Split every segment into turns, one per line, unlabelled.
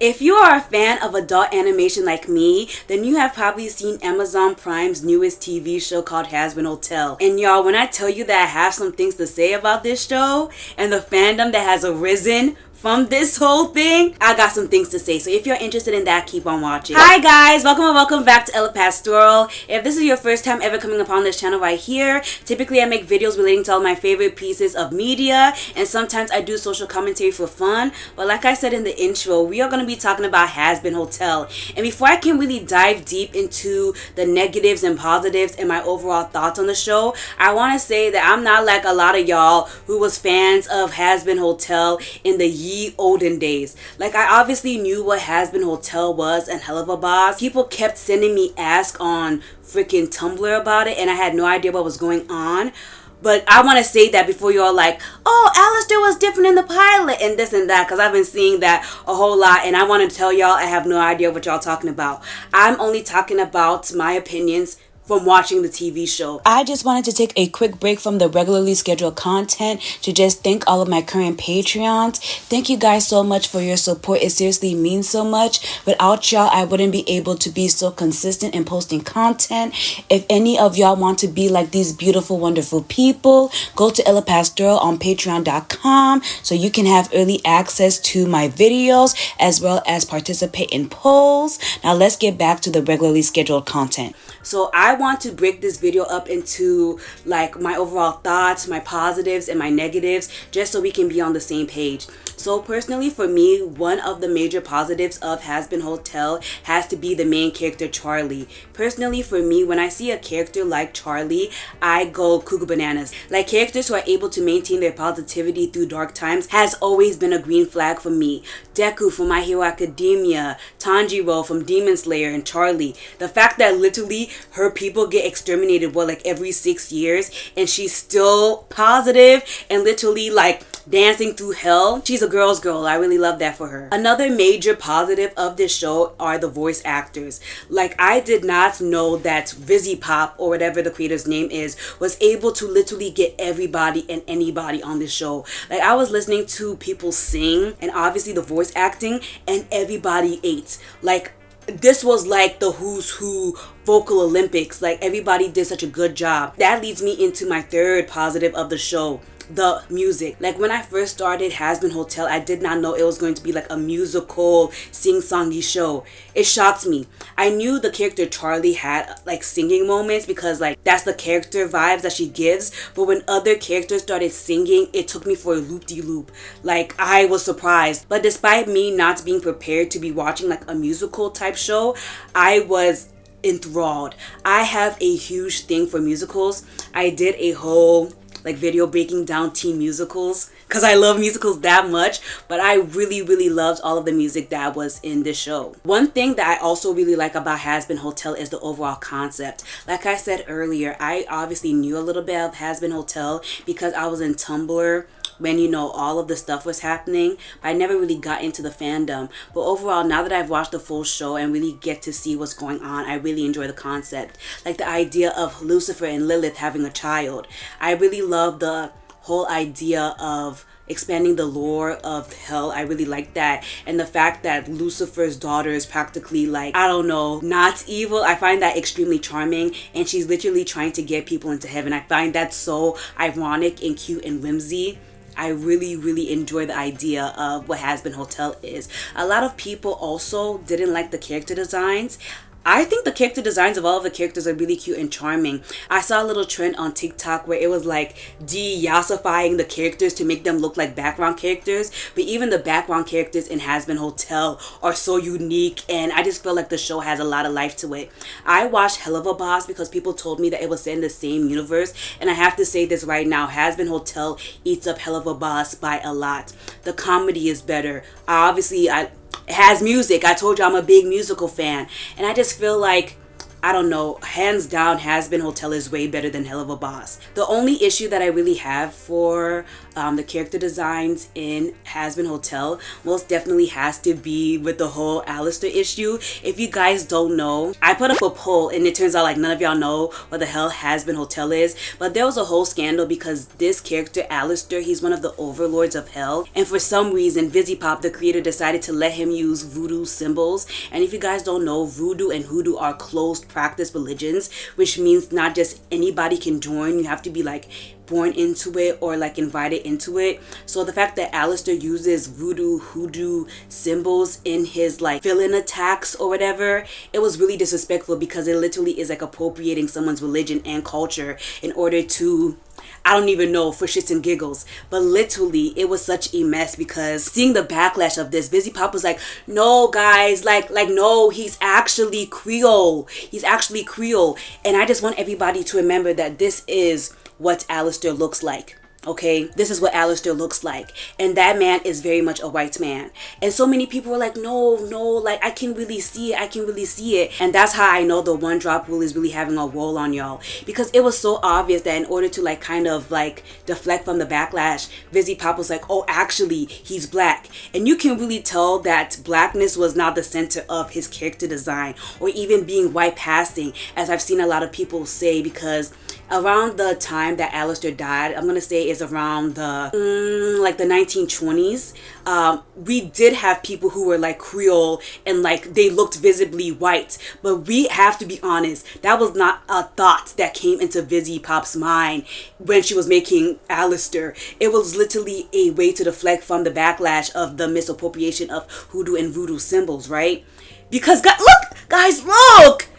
If you are a fan of adult animation like me, then you have probably seen Amazon Prime's newest TV show called Hazbin Hotel. And y'all, when I tell you that I have some things to say about this show and the fandom that has arisen from this whole thing, I got some things to say. So if you're interested in that, keep on watching. Hi guys, welcome back to El Pastoral. If this is your first time ever coming upon this channel right here, typically I make videos relating to all my favorite pieces of media, and sometimes I do social commentary for fun. But like I said in the intro, we are going to be talking about Hazbin Hotel. And before I can really dive deep into the negatives and positives and my overall thoughts on the show, I want to say that I'm not like a lot of y'all who was fans of Hazbin Hotel in the olden days. Like, I obviously knew what Hazbin Hotel was and hell of a boss. People kept sending me ask on freaking Tumblr about it, and I had no idea what was going on. But I want to say that before you're like, oh, alastor was different in the pilot and this and that, because I've been seeing that a whole lot, and I want to tell y'all I have no idea what y'all talking about. I'm only talking about my opinions from watching the TV show. I just wanted to take a quick break from the regularly scheduled content to just thank all of my current Patreons. Thank you guys so much for your support. It seriously means so much. Without y'all, I wouldn't be able to be so consistent in posting content. If any of y'all want to be like these beautiful, wonderful people, go to El Pastoral on patreon.com so you can have early access to my videos as well as participate in polls. Now let's get back to the regularly scheduled content. So I want to break this video up into like my overall thoughts, my positives and my negatives, just so we can be on the same page. So personally for me, one of the major positives of Hazbin Hotel has to be the main character Charlie. Personally for me, when I see a character like Charlie, I go cuckoo bananas. Like, characters who are able to maintain their positivity through dark times has always been a green flag for me. Deku from My Hero Academia, Tanjiro from Demon Slayer, and Charlie. The fact that literally her people get exterminated like every 6 years and she's still positive and literally like dancing through hell. She's a girl's girl. I really love that for her. Another major positive of this show are the voice actors. Like, I did not know that vizziepop, or whatever the creator's name is, was able to literally get everybody and anybody on this show. Like, I was listening to people sing and obviously the voice acting, and everybody ate. Like, this was like the who's who vocal Olympics. Like, everybody did such a good job. That leads me into my third positive of the show. The music. Like, when I first started Hazbin Hotel, I did not know it was going to be like a musical sing-songy show. It shocked me. I knew the character Charlie had like singing moments because like that's the character vibes that she gives, but when other characters started singing, it took me for a loop-de-loop. Like, I was surprised. But despite me not being prepared to be watching like a musical type show, I was enthralled. I have a huge thing for musicals. I did a whole like video breaking down teen musicals because I love musicals that much, but I really loved all of the music that was in this show. One thing that I also really like about Hazbin Hotel is the overall concept. Like I said earlier, I obviously knew a little bit of Hazbin Hotel because I was in Tumblr when, you know, all of the stuff was happening, but I never really got into the fandom. But overall, now that I've watched the full show and really get to see what's going on, I really enjoy the concept. Like the idea of Lucifer and Lilith having a child. I really love the whole idea of expanding the lore of hell. I really like that. And the fact that Lucifer's daughter is practically like, I don't know, not evil. I find that extremely charming, and she's literally trying to get people into heaven. I find that so ironic and cute and whimsy. I really enjoy the idea of what Hazbin Hotel is. A lot of people also didn't like the character designs. I think the character designs of all of the characters are really cute and charming. I saw a little trend on TikTok where it was like de-yassifying the characters to make them look like background characters. But even the background characters in Hazbin Hotel are so unique, and I just feel like the show has a lot of life to it. I watched Hell of a Boss because people told me that it was set in the same universe, and I have to say this right now, Hazbin Hotel eats up Hell of a Boss by a lot. The comedy is better. It has music. I told you I'm a big musical fan. And I just feel like, I don't know, hands down, Hazbin Hotel is way better than Hell of a Boss. The only issue that I really have for the character designs in Hazbin Hotel most definitely has to be with the whole alastor issue. If you guys don't know, I put up a poll and it turns out like none of y'all know what the hell Hazbin Hotel is, but there was a whole scandal because this character alastor, he's one of the overlords of hell, and for some reason vizziepop, the creator, decided to let him use voodoo symbols. And if you guys don't know, voodoo and hoodoo are closed practice religions, which means not just anybody can join. You have to be like born into it or like invited into it. So the fact that alastor uses voodoo hoodoo symbols in his like fill-in attacks or whatever, it was really disrespectful because it literally is like appropriating someone's religion and culture in order to, I don't even know, for shits and giggles. But literally it was such a mess because seeing the backlash of this, vizziepop was like, no guys, like no, he's actually Creole, and I just want everybody to remember that this is what alastor looks like. Okay, this is what alastor looks like, and that man is very much a white man. And so many people were like, no, like I can really see it. And that's how I know the one drop rule is really having a roll on y'all, because it was so obvious that in order to like kind of like deflect from the backlash, vizziepop was like, oh, actually he's black. And you can really tell that blackness was not the center of his character design or even being white passing, as I've seen a lot of people say, because around the time that alastor died, I'm gonna say is around the like the 1920s, we did have people who were like Creole and like they looked visibly white, but we have to be honest, that was not a thought that came into vizziepop's mind when she was making alastor. It was literally a way to deflect from the backlash of the misappropriation of hoodoo and voodoo symbols, right? Because guys, look,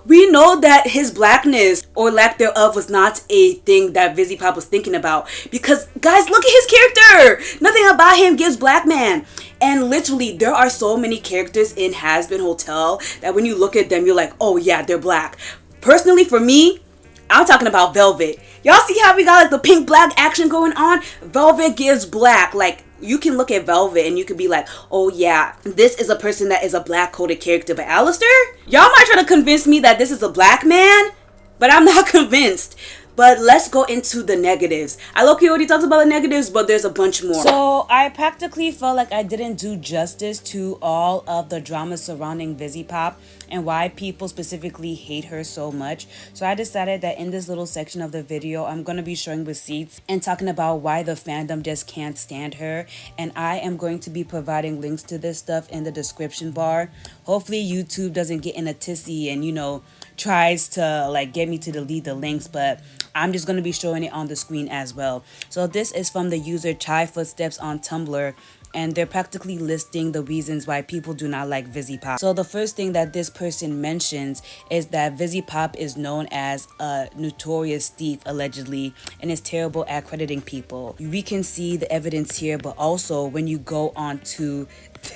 we know that his blackness or lack thereof was not a thing that vizziepop was thinking about, because guys, look at his character. Nothing about him gives black man. And literally there are so many characters in Hazbin Hotel that when you look at them, you're like, oh yeah, they're black. Personally, for me, I'm talking about Velvet. Y'all see how we got like the pink black action going on? Velvet gives black. Like, you can look at Velvet and you can be like, oh yeah, this is a person that is a black coded character. But alastor, y'all might try to convince me that this is a black man, but I'm not convinced. But let's go into the negatives. I low-key already talked about the negatives, but there's a bunch more. So I practically felt like I didn't do justice to all of the drama surrounding vizziepop and why people specifically hate her so much. So I decided that in this little section of the video, I'm going to be showing receipts and talking about why the fandom just can't stand her. And I am going to be providing links to this stuff in the description bar. Hopefully YouTube doesn't get in a tizzy and, you know, tries to like get me to delete the links, but I'm just going to be showing it on the screen as well. So this is from the user Chai Footsteps on Tumblr, and they're practically listing the reasons why people do not like vizziepop. So the first thing that this person mentions is that vizziepop is known as a notorious thief, allegedly, and is terrible at crediting people. We can see the evidence here, but also when you go on to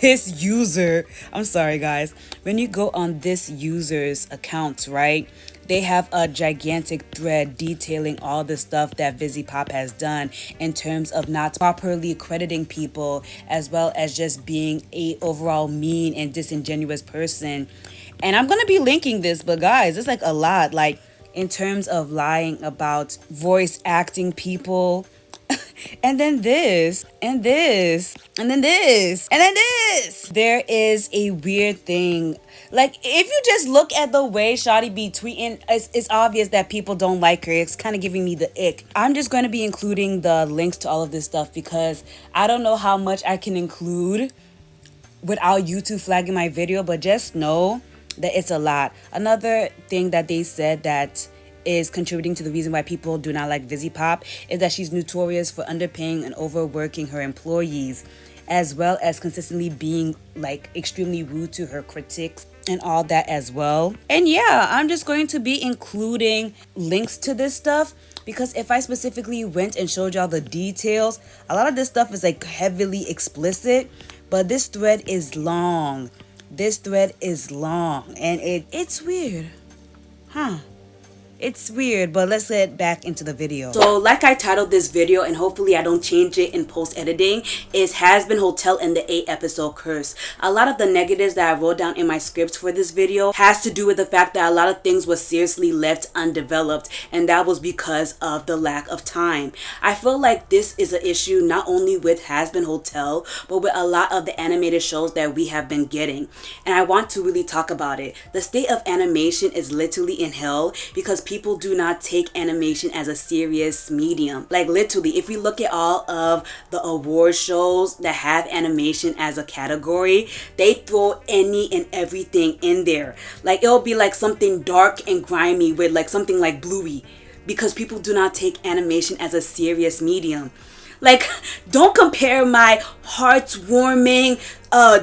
this user, I'm sorry guys, when you go on this user's account, right, they have a gigantic thread detailing all the stuff that vizziepop has done in terms of not properly crediting people, as well as just being a overall mean and disingenuous person. And I'm gonna be linking this, but guys, it's like a lot, like in terms of lying about voice acting people, and then this, and this, and then this, and then this. There is a weird thing. Like, if you just look at the way Shawty be tweeting, it's obvious that people don't like her. It's kind of giving me the ick. I'm just going to be including the links to all of this stuff because I don't know how much I can include without YouTube flagging my video, but just know that it's a lot. Another thing that they said that is contributing to the reason why people do not like vizziepop is that she's notorious for underpaying and overworking her employees, as well as consistently being like extremely rude to her critics and all that as well. And yeah, I'm just going to be including links to this stuff because if I specifically went and showed y'all the details, a lot of this stuff is like heavily explicit, but this thread is long. This thread is long and it's weird. Huh. It's weird, but let's get back into the video. So like I titled this video, and hopefully I don't change it in post editing, is Hazbin Hotel and the 8-episode curse. A lot of the negatives that I wrote down in my scripts for this video has to do with the fact that a lot of things was seriously left undeveloped, and that was because of the lack of time. I feel like this is an issue not only with Hazbin Hotel, but with a lot of the animated shows that we have been getting, and I want to really talk about it. The state of animation is literally in hell because people do not take animation as a serious medium. Like literally, if we look at all of the award shows that have animation as a category, they throw any and everything in there. Like it'll be like something dark and grimy with like something like Bluey, because people do not take animation as a serious medium. Like, don't compare my heartwarming,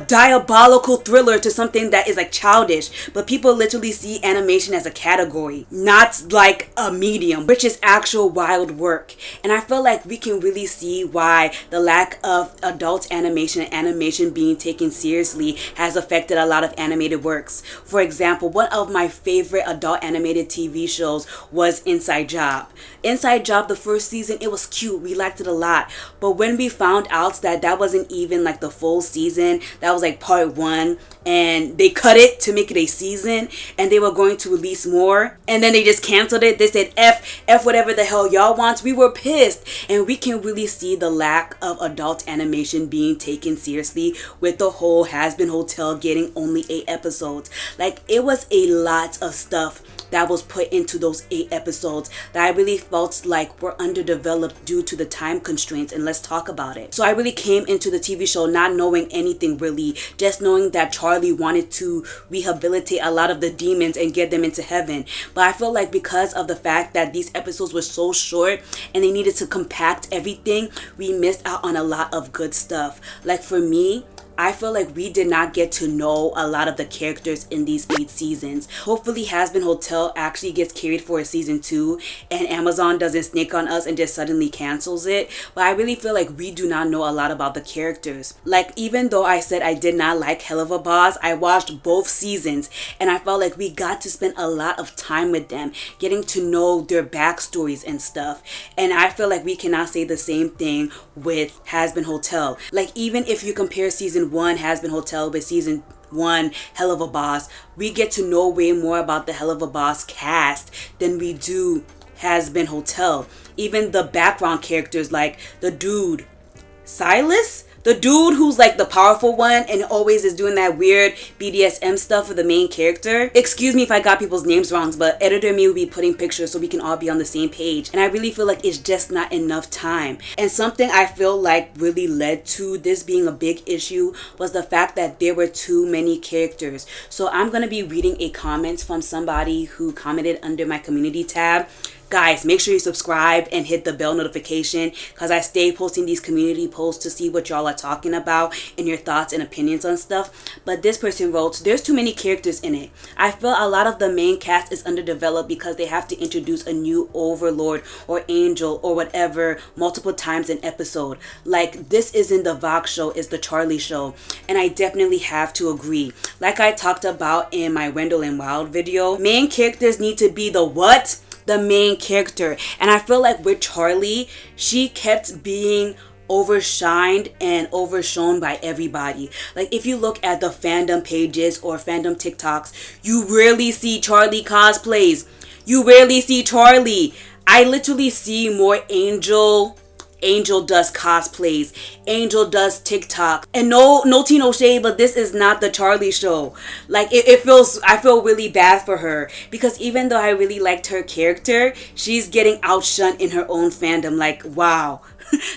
diabolical thriller to something that is like childish, but people literally see animation as a category, not like a medium, which is actual wild work. And I feel like we can really see why the lack of adult animation and animation being taken seriously has affected a lot of animated works. For example, one of my favorite adult animated TV shows was Inside Job. Inside Job, the first season, it was cute, we liked it a lot, but when we found out that that wasn't even like the full season, that was like part 1, and they cut it to make it a season, and they were going to release more, and then they just canceled it. They said F whatever the hell y'all want. We were pissed. And we can really see the lack of adult animation being taken seriously with the whole Hazbin Hotel getting only 8 episodes. Like, it was a lot of stuff that was put into those 8 episodes that I really felt like were underdeveloped due to the time constraints, and let's talk about it. So I really came into the TV show not knowing anything really, just knowing that Charlie wanted to rehabilitate a lot of the demons and get them into heaven. But I feel like because of the fact that these episodes were so short and they needed to compact everything, we missed out on a lot of good stuff. Like for me, I feel like we did not get to know a lot of the characters in these 8 seasons. Hopefully Hazbin Hotel actually gets carried for a season 2 and Amazon doesn't snake on us and just suddenly cancels it. But I really feel like we do not know a lot about the characters. Like, even though I said I did not like Hell of a Boss, I watched both seasons and I felt like we got to spend a lot of time with them, getting to know their backstories and stuff. And I feel like we cannot say the same thing with Hazbin Hotel. Like, even if you compare season 1 Hazbin Hotel with season 1 Hell of a Boss, we get to know way more about the Hell of a Boss cast than we do Hazbin Hotel. Even the background characters, like the dude Silas, the dude who's like the powerful one and always is doing that weird BDSM stuff for the main character. Excuse me if I got people's names wrong, but editor me will be putting pictures so we can all be on the same page. And I really feel like it's just not enough time. And something I feel like really led to this being a big issue was the fact that there were too many characters. So I'm going to be reading a comment from somebody who commented under my community tab. Guys, make sure you subscribe and hit the bell notification because I stay posting these community posts to see what y'all are talking about and your thoughts and opinions on stuff. But this person wrote, there's too many characters in it. I feel a lot of the main cast is underdeveloped because they have to introduce a new overlord or angel or whatever multiple times an episode. Like, this isn't the Vox show, it's the Charlie show. And I definitely have to agree. Like I talked about in my Wendell and Wild video, main characters need to be the what? The main character. And I feel like with Charlie, she kept being overshined and overshone by everybody. Like, if you look at the fandom pages or fandom TikToks, you rarely see Charlie cosplays. You rarely see Charlie. I literally see more Angel does cosplays, Angel does TikTok, and no tea, no shade, but this is not the Charlie show. Like, I feel really bad for her because even though I really liked her character, she's getting outshunned in her own fandom. Like, wow.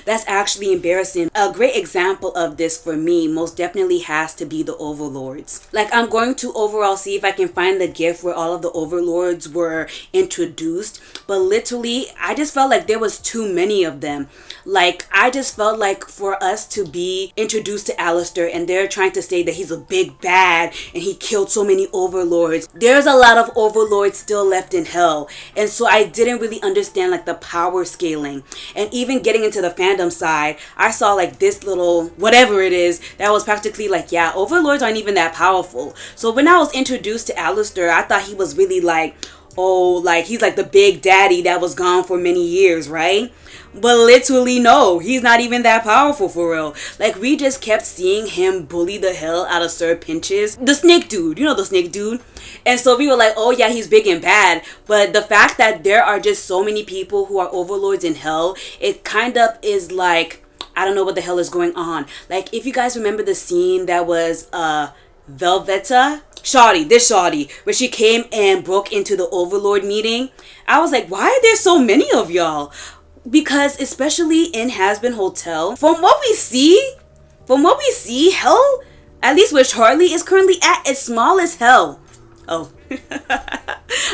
That's actually embarrassing. A great example of this for me most definitely has to be the overlords. Like, I'm going to overall see if I can find the gif where all of the overlords were introduced, but literally I just felt like there was too many of them. Like, I just felt like for us to be introduced to Alastor and they're trying to say that he's a big bad and he killed so many overlords, there's a lot of overlords still left in hell. And so I didn't really understand like the power scaling. And even getting into the fandom side, I saw like this little whatever it is that was practically like, yeah, overlords aren't even that powerful. So when I was introduced to Alastor, I thought he was really like, oh, like he's like the big daddy that was gone for many years, right? But literally, no, he's not even that powerful for real. Like, we just kept seeing him bully the hell out of Sir Pinches. The snake dude, you know the snake dude? And so we were like, oh yeah, he's big and bad. But the fact that there are just so many people who are overlords in hell, it kind of is like, I don't know what the hell is going on. Like, if you guys remember the scene that was, Velveta? Shawty, where she came and broke into the overlord meeting. I was like, why are there so many of y'all? Because especially in Hazbin Hotel, from what we see, hell, at least where Charlie is currently at, it's small as hell. Oh,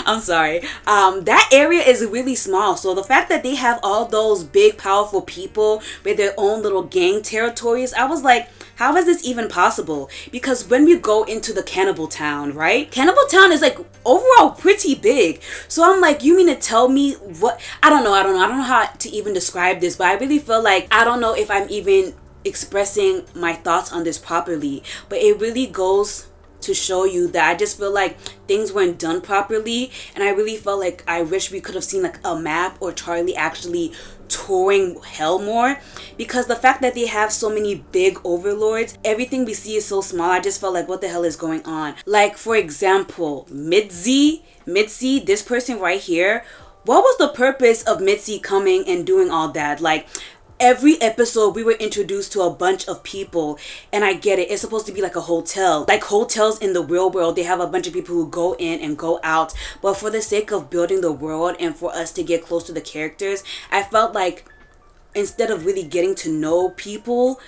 I'm sorry. That area is really small. So the fact that they have all those big, powerful people with their own little gang territories, I was like, how is this even possible? Because when we go into the Cannibal Town, right? Cannibal Town is like overall pretty big. So I'm like, you mean to tell me what? I don't know how to even describe this, but I really feel like, I don't know if I'm even expressing my thoughts on this properly, but it really goes to show you that I just feel like things weren't done properly, and I really felt like I wish we could have seen like a map or Charlie actually touring hell more, because the fact that they have so many big overlords, everything we see is so small. I just felt like, what the hell is going on? Like, for example, Mitzi, this person right here, what was the purpose of Mitzi coming and doing all that? Like, every episode we were introduced to a bunch of people, and I get it, it's supposed to be like a hotel. Like hotels in the real world, they have a bunch of people who go in and go out, but for the sake of building the world and for us to get close to the characters, I felt like instead of really getting to know people,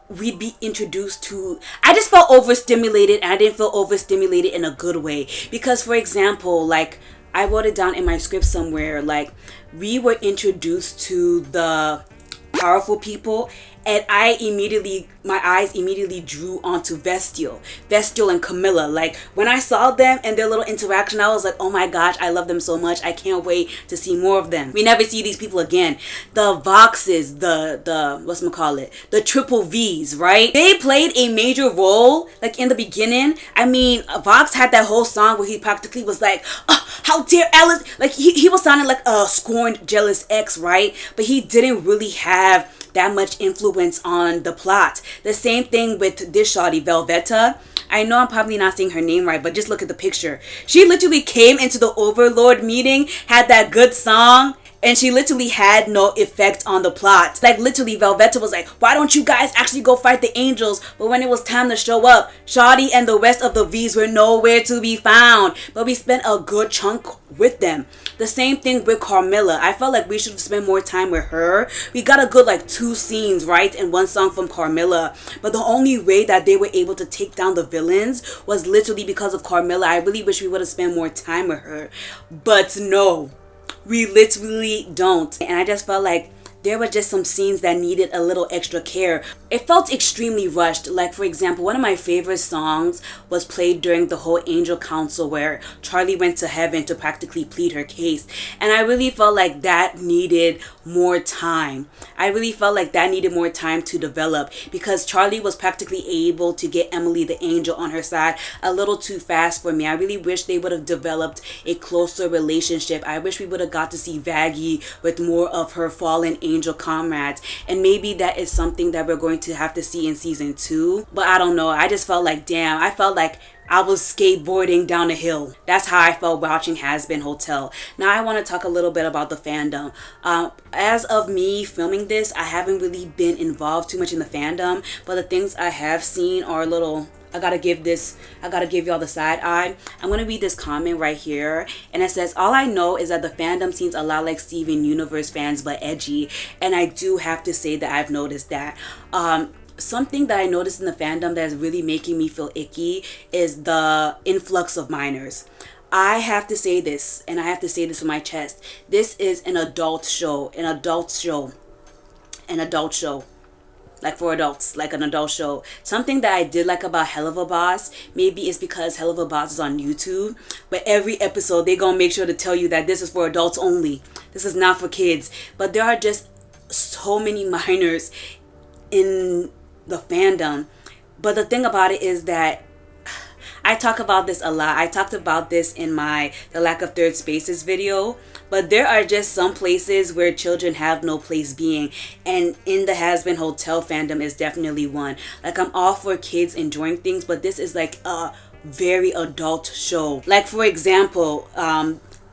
we'd be introduced to, I just felt overstimulated, and I didn't feel overstimulated in a good way. Because for example, like, I wrote it down in my script somewhere, like, we were introduced to the powerful people, and my eyes immediately drew onto Vestial and Camilla. Like, when I saw them and their little interaction, I was like, oh my gosh, I love them so much. I can't wait to see more of them. We never see these people again. The Voxes, the triple V's, right? They played a major role, like, in the beginning. I mean, Vox had that whole song where he practically was like, oh, how dare Alice, like, he was sounding like a scorned, jealous ex, right? But he didn't really have that much influence on the plot. The same thing with this shawty, Velveta. I know I'm probably not saying her name right, but just look at the picture. She literally came into the Overlord meeting, had that good song, and she literally had no effect on the plot. Like, literally, Velveta was like, why don't you guys actually go fight the angels? But when it was time to show up, Shawty and the rest of the V's were nowhere to be found. But we spent a good chunk with them. The same thing with Carmilla. I felt like we should have spent more time with her. We got a good, like, 2 scenes, right? And 1 song from Carmilla. But the only way that they were able to take down the villains was literally because of Carmilla. I really wish we would have spent more time with her. But no. We literally don't. And I just felt like there were just some scenes that needed a little extra care. It felt extremely rushed. Like, for example, one of my favorite songs was played during the whole Angel Council where Charlie went to heaven to practically plead her case. And I really felt like that needed more time. I really felt like that needed more time to develop, because Charlie was practically able to get Emily the Angel on her side a little too fast for me. I really wish they would have developed a closer relationship. I wish we would have got to see Vaggie with more of her fallen angel comrades, and maybe that is something that we're going to have to see in season 2. But I don't know, I just felt like, damn, I felt like I was skateboarding down a hill. That's how I felt watching Hazbin Hotel. Now I want to talk a little bit about the fandom. As of me filming this, I haven't really been involved too much in the fandom, but the things I have seen are a little, I gotta give y'all the side eye. I'm gonna read this comment right here, and it says, all I know is that the fandom seems a lot like Steven Universe fans, but edgy. And I do have to say that I've noticed that. Something that I noticed in the fandom that is really making me feel icky is the influx of minors. I have to say this, and I have to say this with my chest. This is an adult show. Like, for adults, like an adult show. Something that I did like about Hell of a Boss, maybe it's because Hell of a Boss is on YouTube, but every episode they gonna make sure to tell you that this is for adults only. This is not for kids. But there are just so many minors in the fandom. But the thing about it is that I talk about this a lot. I talked about this in my The Lack of Third Spaces video. But there are just some places where children have no place being. And in the Hazbin Hotel fandom is definitely one. Like, I'm all for kids enjoying things, but this is like a very adult show. Like, for example,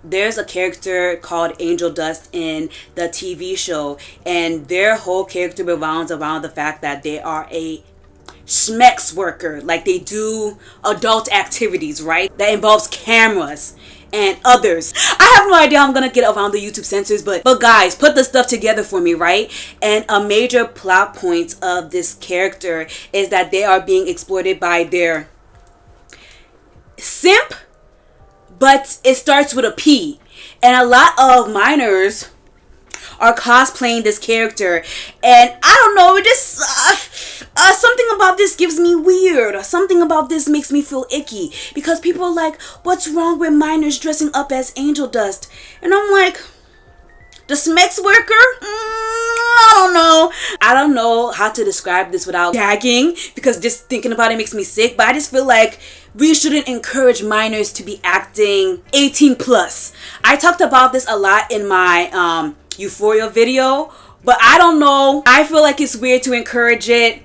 there's a character called Angel Dust in the TV show, and their whole character revolves around the fact that they are a schmex worker. Like, they do adult activities, right? That involves cameras and others. I have no idea how I'm gonna get around the YouTube censors, but guys, put the stuff together for me, right? And a major plot point of this character is that they are being exploited by their simp, but it starts with a P. And a lot of minors are cosplaying this character, and I don't know, it just something about this gives me weird. Something about this makes me feel icky, because people are like, what's wrong with minors dressing up as Angel Dust? And I'm like, the Smex worker? I don't know how to describe this without gagging, because just thinking about it makes me sick. But I just feel like we shouldn't encourage minors to be acting 18 plus. I talked about this a lot in my Euphoria video, but I don't know. I feel like it's weird to encourage it.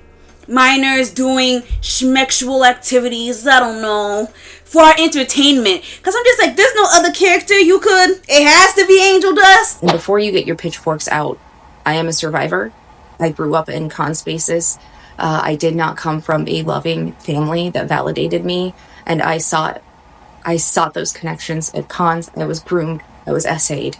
Minors doing schmexual activities, I don't know, for our entertainment. Because I'm just like, there's no other character you could. It has to be Angel Dust.
And before you get your pitchforks out, I am a survivor. I grew up in con spaces. I did not come from a loving family that validated me, and I sought those connections at cons. I was groomed. I was essayed.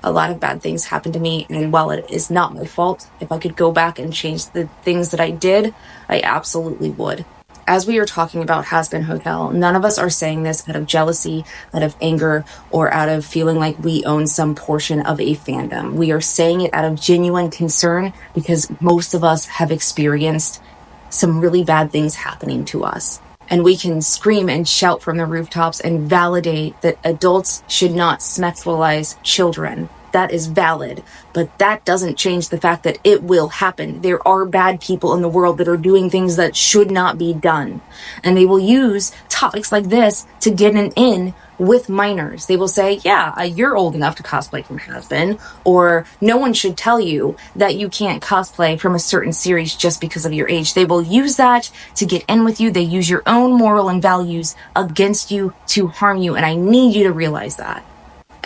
A lot of bad things happened to me, and while it is not my fault, if I could go back and change the things that I did, I absolutely would. As we are talking about Hazbin Hotel, none of us are saying this out of jealousy, out of anger, or out of feeling like we own some portion of a fandom. We are saying it out of genuine concern, because most of us have experienced some really bad things happening to us. And we can scream and shout from the rooftops and validate that adults should not sexualize children. That is valid, but that doesn't change the fact that it will happen. There are bad people in the world that are doing things that should not be done. And they will use topics like this to get an in with minors. They will say, yeah, you're old enough to cosplay from Hazbin, or no one should tell you that you can't cosplay from a certain series just because of your age. They will use that to get in with you. They use your own moral and values against you to harm you, and I need you to realize that.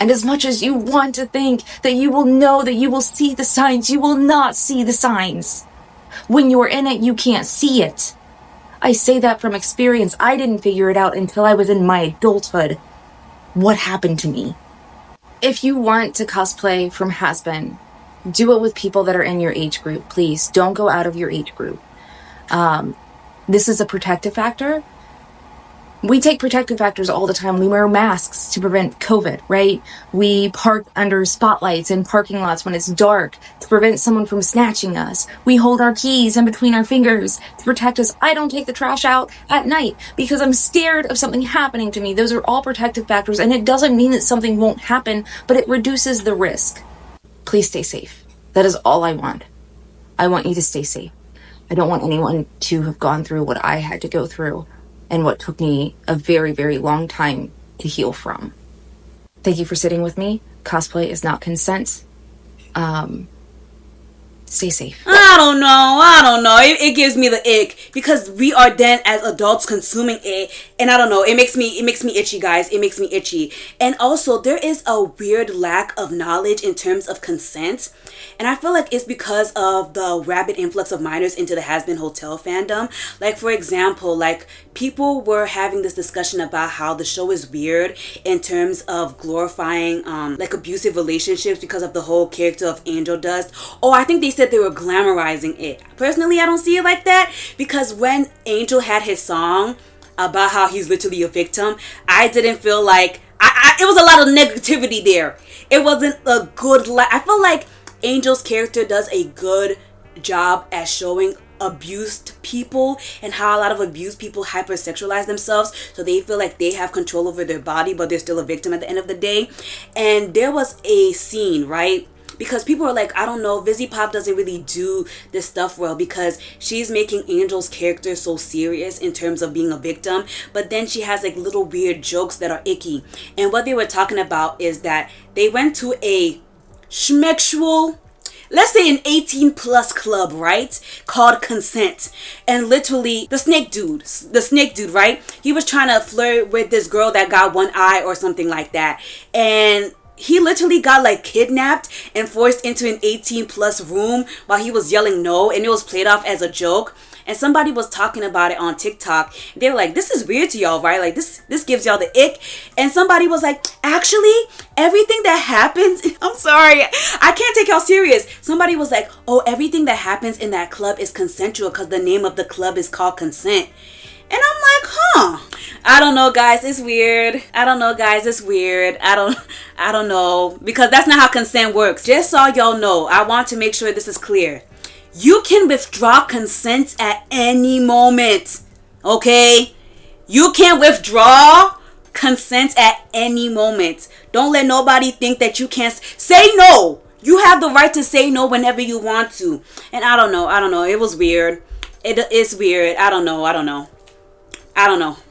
And as much as you want to think that you will know, that you will see the signs, you will not see the signs. When you're in it, you can't see it. I say that from experience. I didn't figure it out until I was in my adulthood. What happened to me? If you want to cosplay from Hazbin, do it with people that are in your age group. Please don't go out of your age group. This is a protective factor. We take protective factors all the time. We wear masks to prevent COVID, right? We park under spotlights in parking lots when it's dark to prevent someone from snatching us. We hold our keys in between our fingers to protect us. I don't take the trash out at night because I'm scared of something happening to me. Those are all protective factors, and it doesn't mean that something won't happen, but it reduces the risk. Please stay safe. That is all I want. I want you to stay safe. I don't want anyone to have gone through what I had to go through, and what took me a very, very long time to heal from. Thank you for sitting with me. Cosplay is not consent. Stay safe.
I don't know. It gives me the ick, because we are then as adults consuming it, and I don't know. It makes me itchy, guys. It makes me itchy. And also, there is a weird lack of knowledge in terms of consent, and I feel like it's because of the rapid influx of minors into the Hazbin Hotel fandom. Like, for example, like, people were having this discussion about how the show is weird in terms of glorifying like abusive relationships because of the whole character of Angel Dust. Oh, I think they said they were glamorizing it. Personally, I don't see it like that, because when Angel had his song about how he's literally a victim, I didn't feel like it was a lot of negativity there. It wasn't a good I feel like Angel's character does a good job at showing abused people and how a lot of abused people hypersexualize themselves, so they feel like they have control over their body, but they're still a victim at the end of the day. And there was a scene, right, because people are like, I don't know, vizziepop doesn't really do this stuff well because she's making Angel's character so serious in terms of being a victim, but then she has like little weird jokes that are icky. And what they were talking about is that they went to a schmexual, let's say an 18 plus club, right, called Consent, and literally the snake dude, right, he was trying to flirt with this girl that got one eye or something like that, and he literally got like kidnapped and forced into an 18 plus room while he was yelling no, and it was played off as a joke. And somebody was talking about it on TikTok. They were like, this is weird to y'all, right? Like, this gives y'all the ick. And somebody was like, actually, everything that happens, I'm sorry, I can't take y'all serious. Somebody was like, oh, everything that happens in that club is consensual because the name of the club is called Consent. And I'm like, huh. I don't know, guys. It's weird. I don't know. Because that's not how consent works. Just so y'all know, I want to make sure this is clear. You can withdraw consent at any moment. Okay? You can withdraw consent at any moment. Don't let nobody think that you can't say no. You have the right to say no whenever you want to. And I don't know. It was weird. It's weird. I don't know.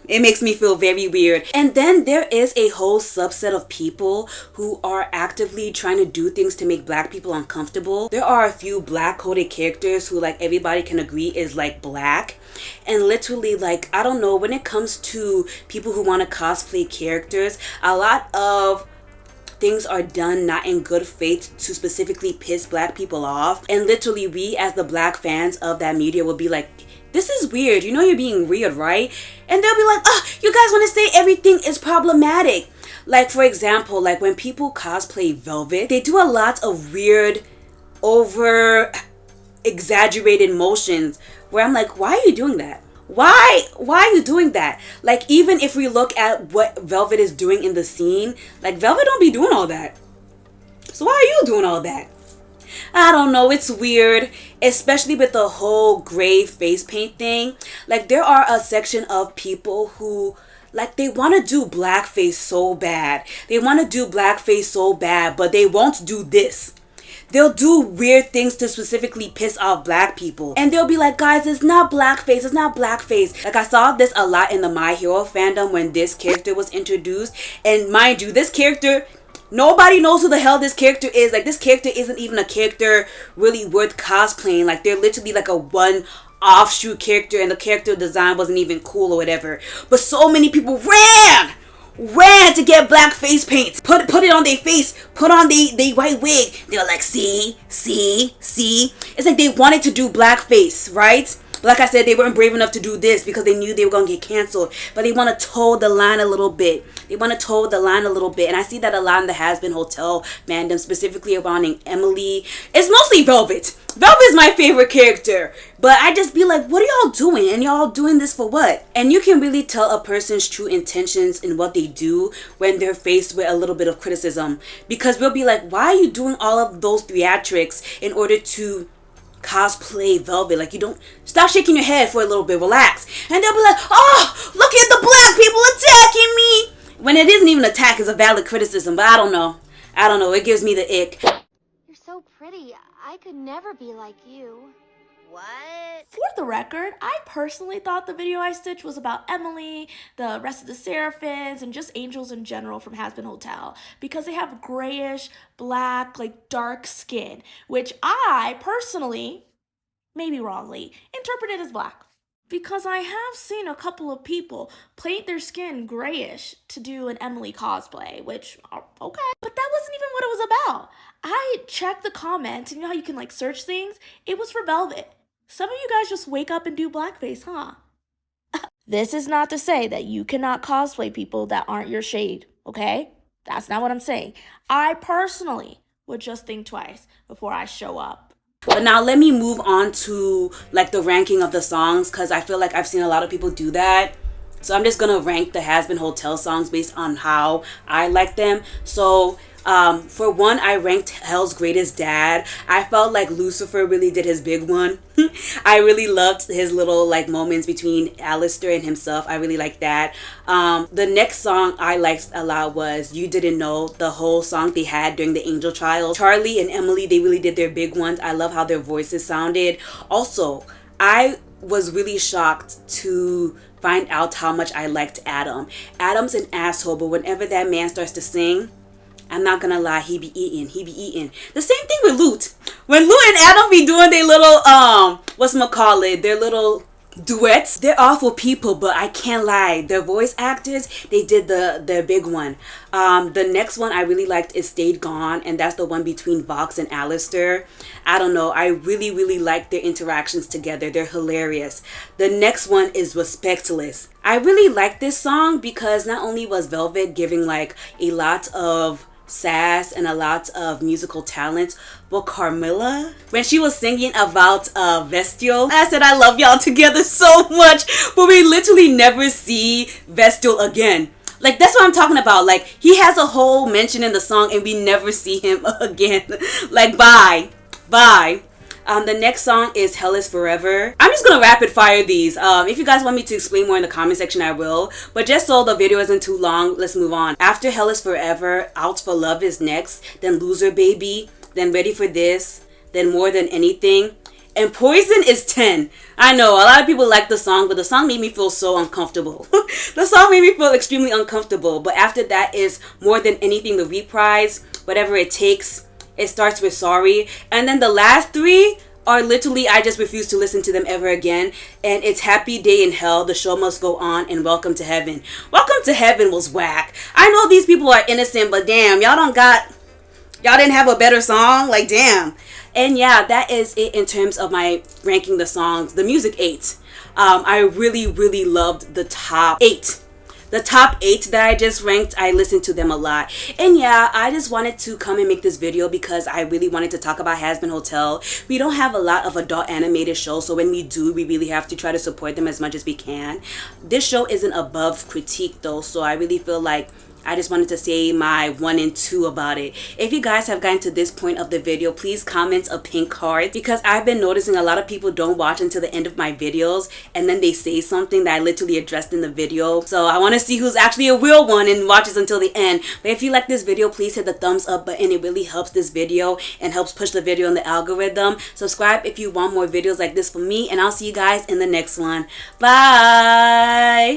It makes me feel very weird. And then there is a whole subset of people who are actively trying to do things to make black people uncomfortable. There are a few black coded characters who like everybody can agree is like black. And literally like, I don't know, when it comes to people who want to cosplay characters, a lot of things are done not in good faith to specifically piss black people off. And literally we as the black fans of that media will be like, this is weird. You know you're being weird, right? And they'll be like, oh, you guys want to say everything is problematic. Like, for example, like when people cosplay Velvet, they do a lot of weird, over exaggerated motions where I'm like, why are you doing that? Why are you doing that? Like, even if we look at what Velvet is doing in the scene, like Velvet don't be doing all that. So why are you doing all that? I don't know, it's weird, especially with the whole gray face paint thing. Like, there are a section of people who, like, they want to do blackface so bad. But they won't do this. They'll do weird things to specifically piss off black people. And they'll be like, guys, it's not blackface. Like, I saw this a lot in the My Hero fandom when this character was introduced. And mind you, this character, nobody knows who the hell this character is. Like, this character isn't even a character really worth cosplaying. Like, they're literally like a one offshoot character and the character design wasn't even cool or whatever. But so many people ran to get black face paint. Put it on their face. Put on the white wig. They were like, see. It's like they wanted to do blackface, right? But like I said, they weren't brave enough to do this because they knew they were going to get canceled. But they want to toe the line a little bit. And I see that a lot in the Hazbin Hotel fandom, specifically around Emily. It's mostly Velvet. Velvet is my favorite character. But I just be like, what are y'all doing? And y'all doing this for what? And you can really tell a person's true intentions in what they do when they're faced with a little bit of criticism. Because we'll be like, why are you doing all of those theatrics in order to cosplay Velvet? Like, you don't stop shaking your head for a little bit, relax. And they'll be like, oh, look at the black people attacking me, when it isn't even an attack, it's a valid criticism. But I don't know, it gives me the ick.
You're so pretty. I could never be like you.
What?
For the record, I personally thought the video I stitched was about Emily, the rest of the Seraphins, and just angels in general from Hazbin Hotel, because they have grayish, black, like dark skin, which I personally, maybe wrongly, interpreted as black. Because I have seen a couple of people paint their skin grayish to do an Emily cosplay, which, okay. But that wasn't even what it was about. I checked the comments, and you know how you can like search things? It was for Velvet. Some of you guys just wake up and do blackface, huh? This is not to say that you cannot cosplay people that aren't your shade, okay? That's not what I'm saying. I personally would just think twice before I show up.
But now let me move on to like the ranking of the songs, because I feel like I've seen a lot of people do that. So I'm just gonna rank the Hazbin Hotel songs based on how I like them. So For one, I ranked Hell's Greatest Dad. I felt like Lucifer really did his big one. I really loved his little like moments between Alastor and himself. I really liked that. The next song I liked a lot was You Didn't Know, the whole song they had during the Angel Trials. Charlie and Emily, they really did their big ones. I love how their voices sounded. Also, I was really shocked to find out how much I liked Adam. Adam's an asshole, but whenever that man starts to sing, I'm not gonna lie, he be eating. The same thing with Lute. When Lute and Adam be doing their little, whatchamacallit, their little duets, they're awful people, but I can't lie. Their voice actors, they did their big one. The next one I really liked is Stayed Gone, and that's the one between Vox and Alastor. I don't know, I really liked their interactions together. They're hilarious. The next one is Respectless. I really like this song because not only was Velvet giving like a lot of sass and a lot of musical talent, but Carmilla, when she was singing about Vestial, I said I love y'all together so much, but we literally never see Vestial again. Like, that's what I'm talking about. Like, he has a whole mention in the song and we never see him again. Like, bye. The next song is Hell is Forever. I'm just gonna rapid fire these. If you guys want me to explain more in the comment section, I will. But just so the video isn't too long, let's move on. After Hell is Forever, Out for Love is next. Then Loser Baby. Then Ready for This. Then More Than Anything. And Poison is 10. I know, a lot of people like the song, but the song made me feel so uncomfortable. The song made me feel extremely uncomfortable. But after that is More Than Anything, the reprise. Whatever It Takes. It starts with Sorry. And then the last three are literally, I just refuse to listen to them ever again. And it's Happy Day in Hell, The Show Must Go On, and Welcome to Heaven. Welcome to Heaven was whack. I know these people are innocent, but damn, y'all didn't have a better song? Like, damn. And yeah, that is it in terms of my ranking the songs. The music 8. I really loved the top 8. The top 8 that I just ranked, I listened to them a lot. And yeah, I just wanted to come and make this video because I really wanted to talk about Hazbin Hotel. We don't have a lot of adult animated shows, so when we do, we really have to try to support them as much as we can. This show isn't above critique though, so I really feel like I just wanted to say my 1 and 2 about it. If you guys have gotten to this point of the video, please comment a pink heart, because I've been noticing a lot of people don't watch until the end of my videos and then they say something that I literally addressed in the video. So I want to see who's actually a real one and watches until the end. But if you like this video, please hit the thumbs up button. It really helps this video and helps push the video in the algorithm. Subscribe if you want more videos like this from me, and I'll see you guys in the next one. Bye!